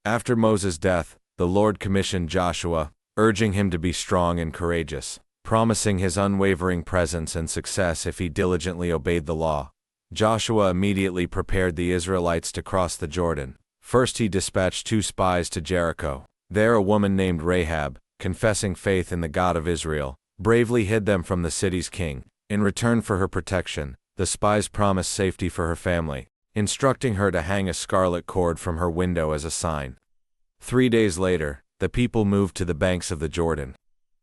After Moses' death, the Lord commissioned Joshua, urging him to be strong and courageous, promising his unwavering presence and success if he diligently obeyed the law. Joshua immediately prepared the Israelites to cross the Jordan. First he dispatched 2 spies to Jericho. There a woman named Rahab, confessing faith in the God of Israel, bravely hid them from the city's king. In return for her protection, the spies promised safety for her family, instructing her to hang a scarlet cord from her window as a sign. 3 days later, the people moved to the banks of the Jordan.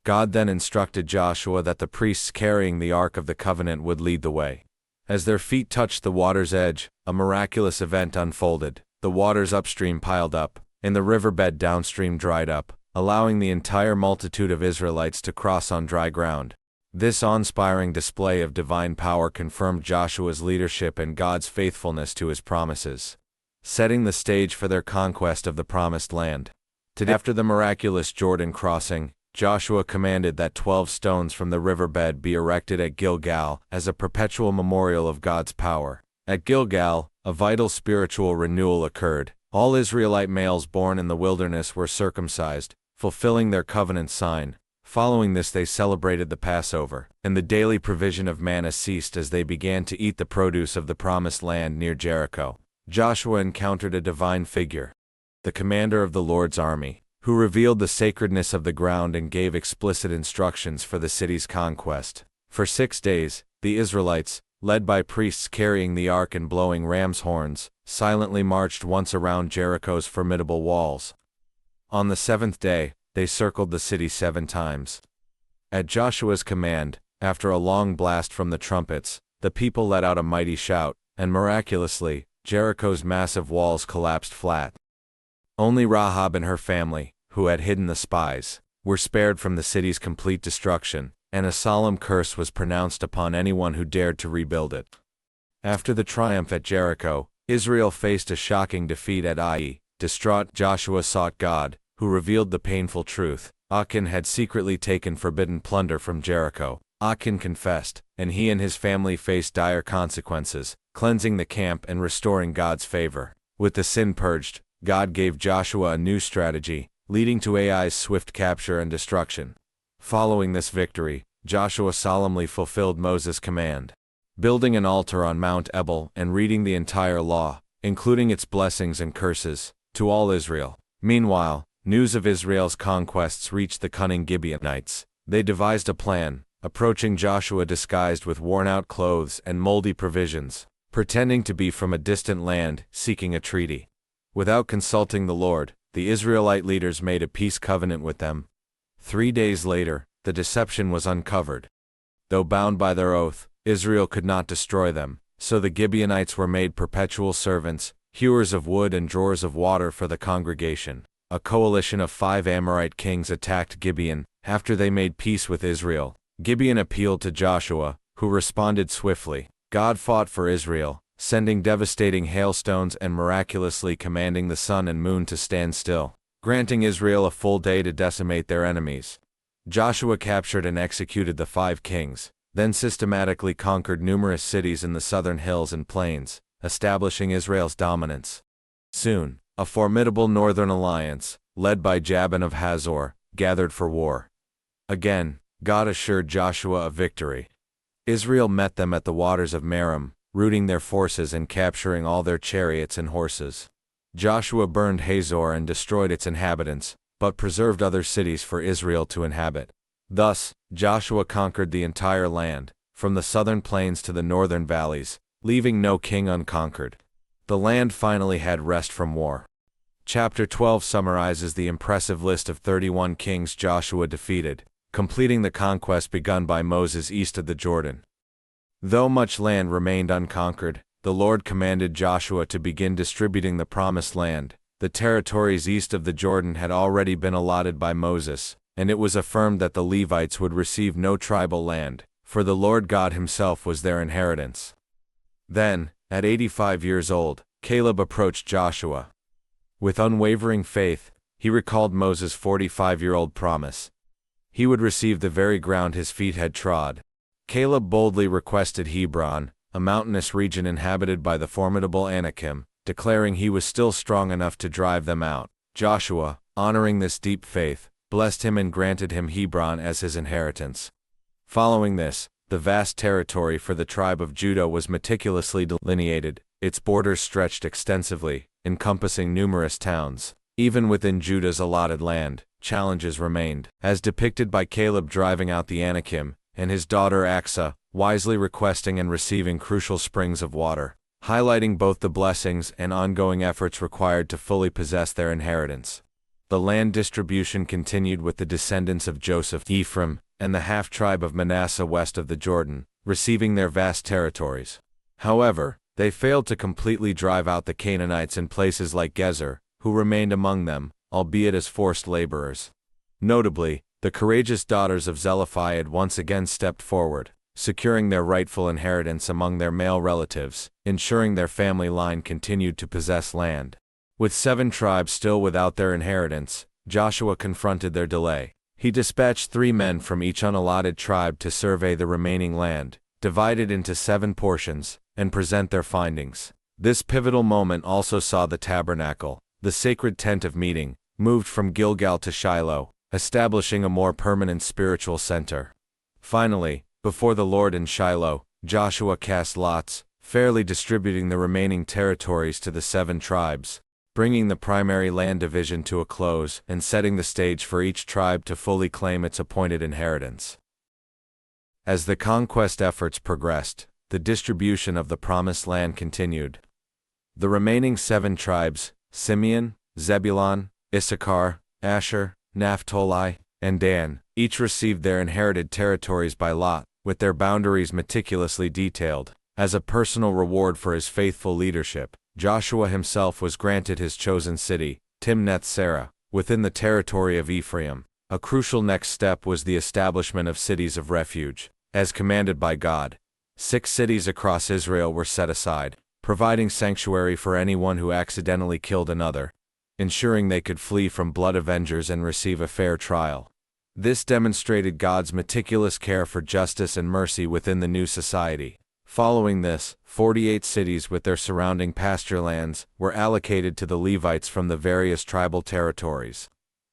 God then instructed Joshua that the priests carrying the Ark of the Covenant would lead the way. As their feet touched the water's edge, a miraculous event unfolded. The waters upstream piled up, and the riverbed downstream dried up, allowing the entire multitude of Israelites to cross on dry ground. This awe-inspiring display of divine power confirmed Joshua's leadership and God's faithfulness to his promises, setting the stage for their conquest of the Promised Land. After the miraculous Jordan crossing, Joshua commanded that 12 stones from the riverbed be erected at Gilgal as a perpetual memorial of God's power. At Gilgal, a vital spiritual renewal occurred. All Israelite males born in the wilderness were circumcised, fulfilling their covenant sign. Following this they celebrated the Passover, and the daily provision of manna ceased as they began to eat the produce of the Promised Land near Jericho. Joshua encountered a divine figure, the commander of the Lord's army, who revealed the sacredness of the ground and gave explicit instructions for the city's conquest. For 6 days, the Israelites, led by priests carrying the ark and blowing ram's horns, silently marched once around Jericho's formidable walls. On the 7th day, they circled the city 7 times. At Joshua's command, after a long blast from the trumpets, the people let out a mighty shout, and miraculously, Jericho's massive walls collapsed flat. Only Rahab and her family, who had hidden the spies, were spared from the city's complete destruction, and a solemn curse was pronounced upon anyone who dared to rebuild it. After the triumph at Jericho, Israel faced a shocking defeat at Ai. Distraught, Joshua sought God, who revealed the painful truth. Achan had secretly taken forbidden plunder from Jericho. Achan confessed, and he and his family faced dire consequences, cleansing the camp and restoring God's favor. With the sin purged, God gave Joshua a new strategy, leading to Ai's swift capture and destruction. Following this victory, Joshua solemnly fulfilled Moses' command, building an altar on Mount Ebal and reading the entire law, including its blessings and curses, to all Israel. Meanwhile, news of Israel's conquests reached the cunning Gibeonites. They devised a plan, approaching Joshua disguised with worn-out clothes and moldy provisions, pretending to be from a distant land, seeking a treaty. Without consulting the Lord, the Israelite leaders made a peace covenant with them. 3 days later, the deception was uncovered. Though bound by their oath, Israel could not destroy them, so the Gibeonites were made perpetual servants, hewers of wood and drawers of water for the congregation. A coalition of 5 Amorite kings attacked Gibeon. After they made peace with Israel, Gibeon appealed to Joshua, who responded swiftly. God fought for Israel, sending devastating hailstones and miraculously commanding the sun and moon to stand still, granting Israel a full day to decimate their enemies. Joshua captured and executed the 5 kings, then systematically conquered numerous cities in the southern hills and plains, establishing Israel's dominance. Soon, a formidable northern alliance, led by Jabin of Hazor, gathered for war. Again, God assured Joshua of victory. Israel met them at the waters of Merom, routing their forces and capturing all their chariots and horses. Joshua burned Hazor and destroyed its inhabitants, but preserved other cities for Israel to inhabit. Thus, Joshua conquered the entire land, from the southern plains to the northern valleys, leaving no king unconquered. The land finally had rest from war. Chapter 12 summarizes the impressive list of 31 kings Joshua defeated, completing the conquest begun by Moses east of the Jordan. Though much land remained unconquered, the Lord commanded Joshua to begin distributing the Promised Land. The territories east of the Jordan had already been allotted by Moses, and it was affirmed that the Levites would receive no tribal land, for the Lord God himself was their inheritance. Then, at 85 years old, Caleb approached Joshua. With unwavering faith, he recalled Moses' 45-year-old promise. He would receive the very ground his feet had trod. Caleb boldly requested Hebron, a mountainous region inhabited by the formidable Anakim, declaring he was still strong enough to drive them out. Joshua, honoring this deep faith, blessed him and granted him Hebron as his inheritance. Following this, the vast territory for the tribe of Judah was meticulously delineated. Its borders stretched extensively, encompassing numerous towns. Even within Judah's allotted land, challenges remained, as depicted by Caleb driving out the Anakim, and his daughter Achsah, wisely requesting and receiving crucial springs of water, highlighting both the blessings and ongoing efforts required to fully possess their inheritance. The land distribution continued with the descendants of Joseph, Ephraim, and the half-tribe of Manasseh west of the Jordan, receiving their vast territories. However, they failed to completely drive out the Canaanites in places like Gezer, who remained among them, albeit as forced laborers. Notably, the courageous daughters of Zelophehad once again stepped forward, securing their rightful inheritance among their male relatives, ensuring their family line continued to possess land. With 7 tribes still without their inheritance, Joshua confronted their delay. He dispatched 3 men from each unallotted tribe to survey the remaining land, divide it into 7 portions, and present their findings. This pivotal moment also saw the tabernacle, the sacred tent of meeting, moved from Gilgal to Shiloh, establishing a more permanent spiritual center. Finally, before the Lord in Shiloh, Joshua cast lots, fairly distributing the remaining territories to the 7 tribes, bringing the primary land division to a close and setting the stage for each tribe to fully claim its appointed inheritance. As the conquest efforts progressed, the distribution of the promised land continued. The remaining 7 tribes, Simeon, Zebulun, Issachar, Asher, Naphtali, and Dan, each received their inherited territories by lot, with their boundaries meticulously detailed. As a personal reward for his faithful leadership, Joshua himself was granted his chosen city, Timnath-Serah, within the territory of Ephraim. A crucial next step was the establishment of cities of refuge. As commanded by God, 6 cities across Israel were set aside, providing sanctuary for anyone who accidentally killed another, ensuring they could flee from blood avengers and receive a fair trial. This demonstrated God's meticulous care for justice and mercy within the new society. Following this, 48 cities with their surrounding pasture lands were allocated to the Levites from the various tribal territories.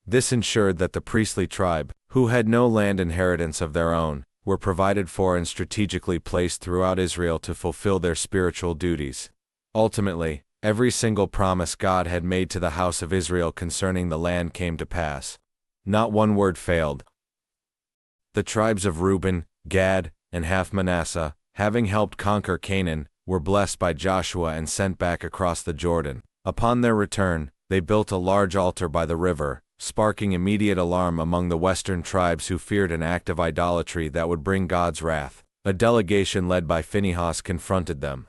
This ensured that the priestly tribe, who had no land inheritance of their own, were provided for and strategically placed throughout Israel to fulfill their spiritual duties. Ultimately, every single promise God had made to the house of Israel concerning the land came to pass. Not one word failed. The tribes of Reuben, Gad, and half Manasseh, having helped conquer Canaan, were blessed by Joshua and sent back across the Jordan. Upon their return, they built a large altar by the river, sparking immediate alarm among the western tribes who feared an act of idolatry that would bring God's wrath. A delegation led by Phinehas confronted them.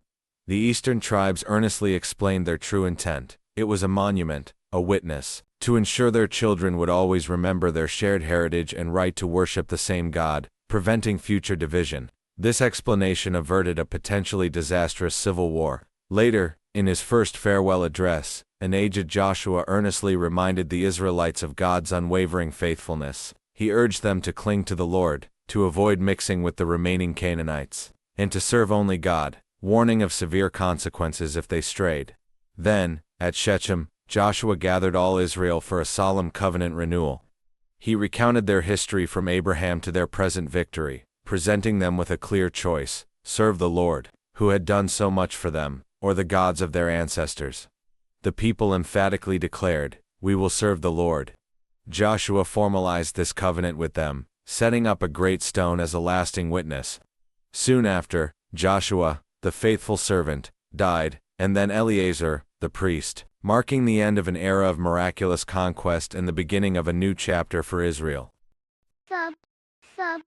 The eastern tribes earnestly explained their true intent. It was a monument, a witness, to ensure their children would always remember their shared heritage and right to worship the same God, preventing future division. This explanation averted a potentially disastrous civil war. Later, in his first farewell address, an aged Joshua earnestly reminded the Israelites of God's unwavering faithfulness. He urged them to cling to the Lord, to avoid mixing with the remaining Canaanites, and to serve only God, warning of severe consequences if they strayed. Then, at Shechem, Joshua gathered all Israel for a solemn covenant renewal. He recounted their history from Abraham to their present victory, presenting them with a clear choice: serve the Lord, who had done so much for them, or the gods of their ancestors. The people emphatically declared, "We will serve the Lord." Joshua formalized this covenant with them, setting up a great stone as a lasting witness. Soon after, Joshua, the faithful servant, died, and then Eleazar, the priest, marking the end of an era of miraculous conquest and the beginning of a new chapter for Israel. Subscribe.